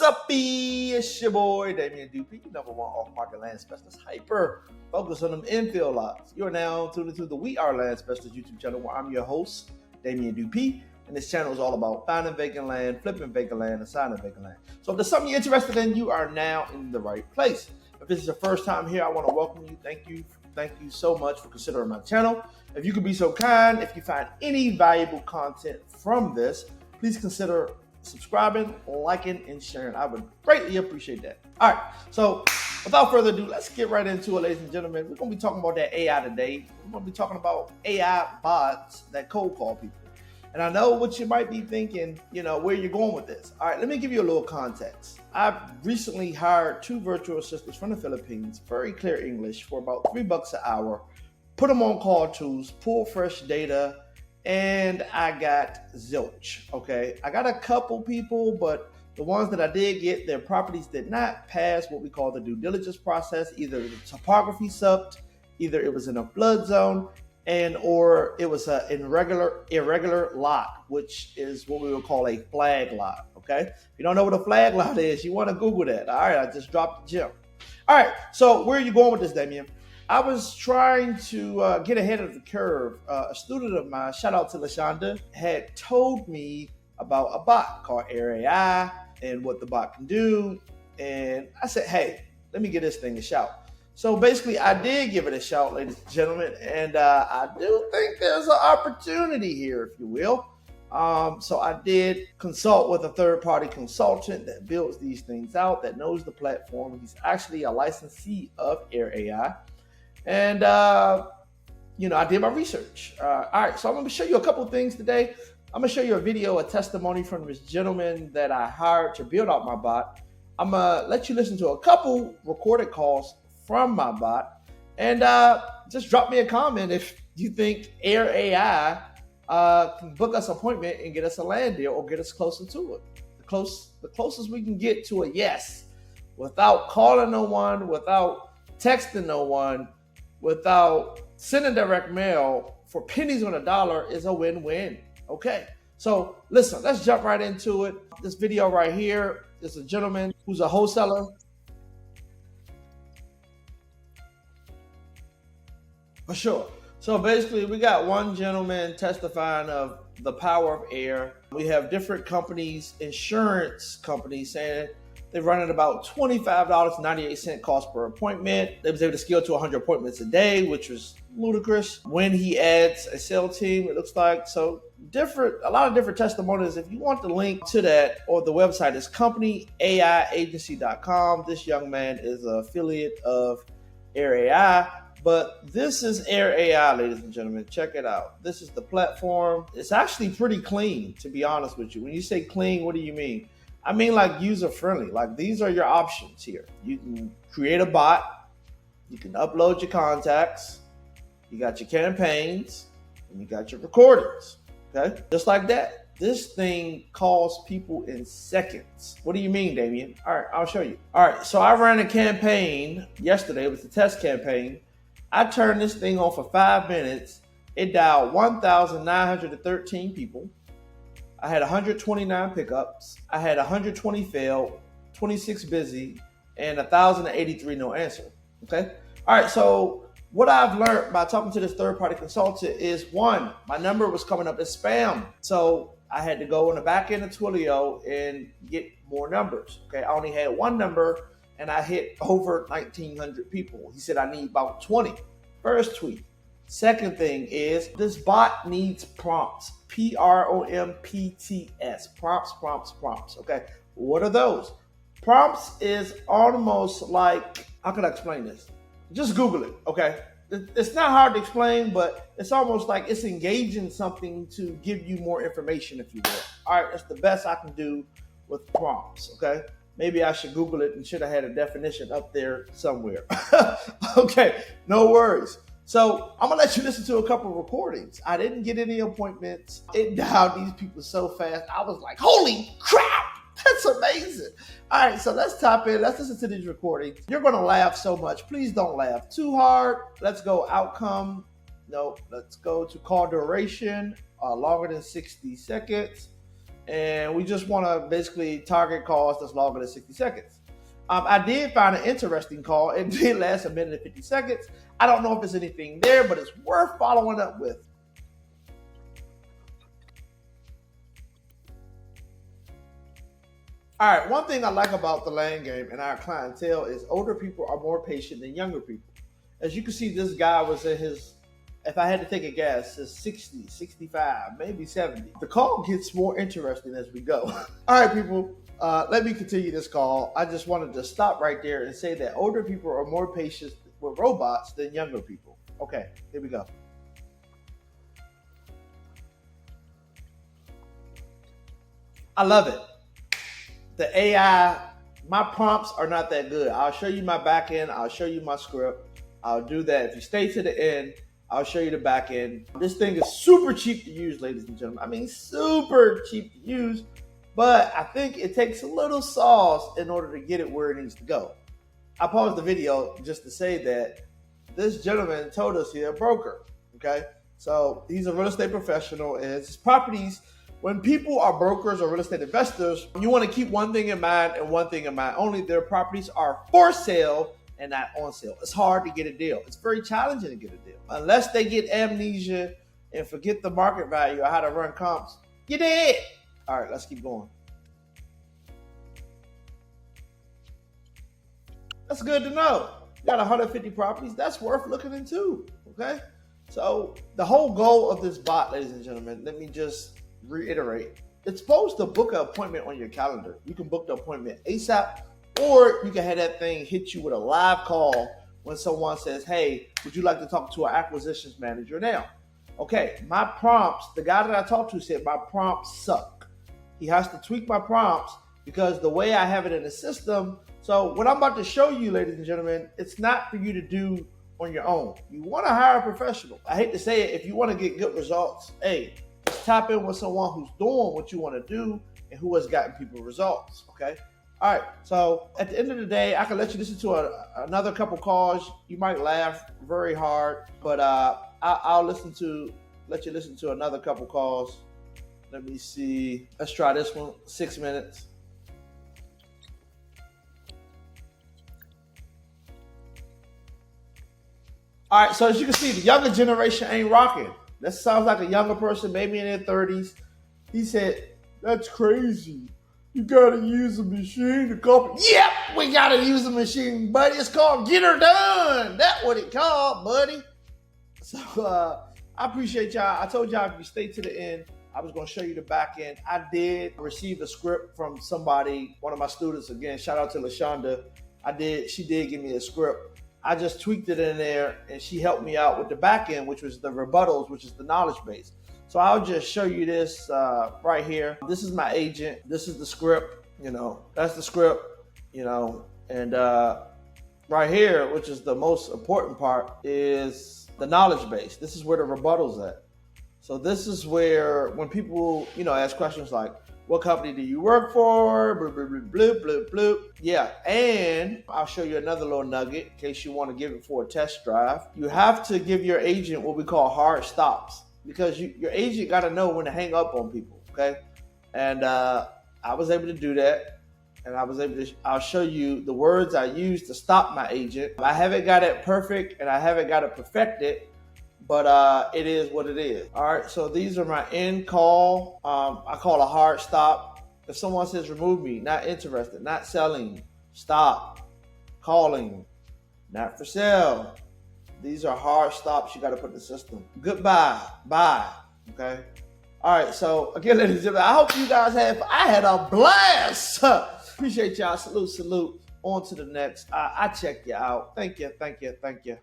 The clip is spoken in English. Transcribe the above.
up, it's your boy, Damian Dupee, number one off-market land specialist, hyper focus on them infill lots. You are now tuned into the We Are Land Specialist YouTube channel, where I'm your host, Damian Dupee, and this channel is all about finding vacant land, flipping vacant land, and signing vacant land. So if there's something you're interested in, you are now in the right place. If this is your first time here, I want to welcome you. Thank you so much for considering my channel. If you could be so kind, if you find any valuable content from this, please consider subscribing, liking, and sharing. I would greatly appreciate that. All right, so without further ado, let's get right into it, ladies and gentlemen. We're going to be talking about that AI today. We're going to be talking about AI bots that cold call people. And I know what you might be thinking, where you're going with this. All right, let me give you a little context. I've recently hired 2 virtual assistants from the Philippines, very clear English, for about $3 an hour, put them on call tools, pull fresh data, and I got zilch, okay? I got a couple people, but the ones that I did get, their properties did not pass what we call the due diligence process. Either the topography sucked, either it was in a flood zone, or it was an irregular lot, which is what we would call a flag lot, okay? If you don't know what a flag lot is, you want to Google that. All right, I just dropped the gem. All right, so where are you going with this, Damien? I was trying to get ahead of the curve. A student of mine, shout out to LaShonda, had told me about a bot called AI and what the bot can do. And I said, hey, let me give this thing a shout. So basically, I did give it a shout, ladies and gentlemen. And I do think there's an opportunity here, if you will. So I did consult with a third-party consultant that builds these things out, that knows the platform. He's actually a licensee of AI. And, I did my research. All right, so I'm going to show you a couple things today. I'm going to show you a video, a testimony from this gentleman that I hired to build out my bot. I'm going to let you listen to a couple recorded calls from my bot. And just drop me a comment if you think AI can book us an appointment and get us a land deal or get us closer to it. The closest we can get to a yes, without calling no one, without texting no one, without sending direct mail for pennies on a dollar, is a win-win. Okay, so listen, let's jump right into it. This video right here is a gentleman who's a wholesaler. For sure. So basically, we got one gentleman testifying of the power of air. We have different companies, insurance companies, saying they're running about $25.98 cost per appointment. They was able to scale to 100 appointments a day, which was ludicrous. When he adds a sales team, it looks like. So a lot of different testimonials. If you want the link to that, or the website is companyaiagency.com. This young man is an affiliate of Air AI. But this is Air AI, ladies and gentlemen. Check it out. This is the platform. It's actually pretty clean, to be honest with you. When you say clean, what do you mean? I mean like user-friendly. Like, these are your options here. You can create a bot. You can upload your contacts. You got your campaigns. And you got your recordings. Okay? Just like that. This thing calls people in seconds. What do you mean, Damien? All right, I'll show you. All right, so I ran a campaign yesterday. It was a test campaign. I turned this thing on for 5 minutes. It dialed 1,913 people. I had 129 pickups. I had 120 failed, 26 busy, and 1,083 no answer. Okay? All right, so what I've learned by talking to this third-party consultant is, one, my number was coming up as spam. So I had to go in the back end of Twilio and get more numbers. Okay, I only had one number, and I hit over 1,900 people. He said I need about 20. First tweet. Second thing is, this bot needs prompts. PROMPTS. Prompts. Okay. What are those? Prompts is almost like, how can I explain this? Just Google it. Okay. It's not hard to explain, but it's almost like it's engaging something to give you more information, if you will. All right. That's the best I can do with prompts. Okay. Maybe I should Google it and should have had a definition up there somewhere. Okay, no worries. So I'm gonna let you listen to a couple of recordings. I didn't get any appointments. It dialed these people so fast. I was like, holy crap, that's amazing. All right, so let's top in. Let's listen to these recordings. You're gonna laugh so much. Please don't laugh too hard. Let's go outcome. No, let's go to call duration, longer than 60 seconds. and we just want to basically target calls that's longer than 60 seconds. I did find an interesting call. It did last 1 minute and 50 seconds. I don't know if there's anything there, but it's worth following up with. All right, one thing I like about the land game and our clientele is older people are more patient than younger people. As you can see, this guy was in his, if I had to take a guess, is 60, 65, maybe 70. The call gets more interesting as we go. All right, people, let me continue this call. I just wanted to stop right there and say that older people are more patient with robots than younger people. Okay, here we go. I love it. The AI, my prompts are not that good. I'll show you my backend. I'll show you my script. I'll do that. If you stay to the end, I'll show you the backend. This thing is super cheap to use, ladies and gentlemen. I mean, super cheap to use, but I think it takes a little sauce in order to get it where it needs to go. I paused the video just to say that this gentleman told us he's a broker, okay? So he's a real estate professional, and his properties, when people are brokers or real estate investors, you want to keep one thing in mind and one thing in mind only: their properties are for sale and not on sale. It's hard to get a deal. It's very challenging to get a deal. Unless they get amnesia and forget the market value or how to run comps, you're dead. All right, let's keep going. That's good to know. You got 150 properties. That's worth looking into, okay? So the whole goal of this bot, ladies and gentlemen, let me just reiterate. It's supposed to book an appointment on your calendar. You can book the appointment ASAP, or you can have that thing hit you with a live call when someone says, hey, would you like to talk to our acquisitions manager now? Okay, my prompts, the guy that I talked to said my prompts suck. He has to tweak my prompts because the way I have it in the system. So what I'm about to show you, ladies and gentlemen, it's not for you to do on your own. You want to hire a professional. I hate to say it, if you want to get good results, hey, just tap in with someone who's doing what you want to do and who has gotten people results, okay? All right, so at the end of the day, I can let you listen to another couple calls. You might laugh very hard, but I'll let you listen to another couple calls. Let me see. Let's try this one, 6 minutes. All right, so as you can see, the younger generation ain't rocking. That sounds like a younger person, maybe in their 30s. He said, that's crazy. You gotta use a machine to copy. Yep, we gotta use a machine, buddy. It's called Get Her Done. That's what it called, buddy. So I appreciate y'all. I told y'all if you stay to the end, I was gonna show you the back end. I did receive a script from somebody, one of my students. Again, shout out to LaShonda. She did give me a script. I just tweaked it in there, and she helped me out with the back end, which was the rebuttals, which is the knowledge base. So I'll just show you this right here. This is my agent. This is the script. That's the script. And right here, which is the most important part, is the knowledge base. This is where the rebuttal's at. So this is where when people ask questions like, what company do you work for? Bloop, bloop, bloop, bloop, bloop. Yeah, and I'll show you another little nugget in case you want to give it for a test drive. You have to give your agent what we call hard stops, because your agent got to know when to hang up on people, okay? And I was able to do that, and I'll show you the words I use to stop my agent. I haven't got it perfect, and I haven't got it perfected, but it is what it is. All right, so these are my end call. I call a hard stop. If someone says remove me, not interested, not selling, stop, calling, not for sale. These are hard stops you got to put in the system. Goodbye, bye, okay? All right, so again, ladies and gentlemen, I hope you guys I had a blast. Appreciate y'all. Salute. On to the next. I check you out. Thank you.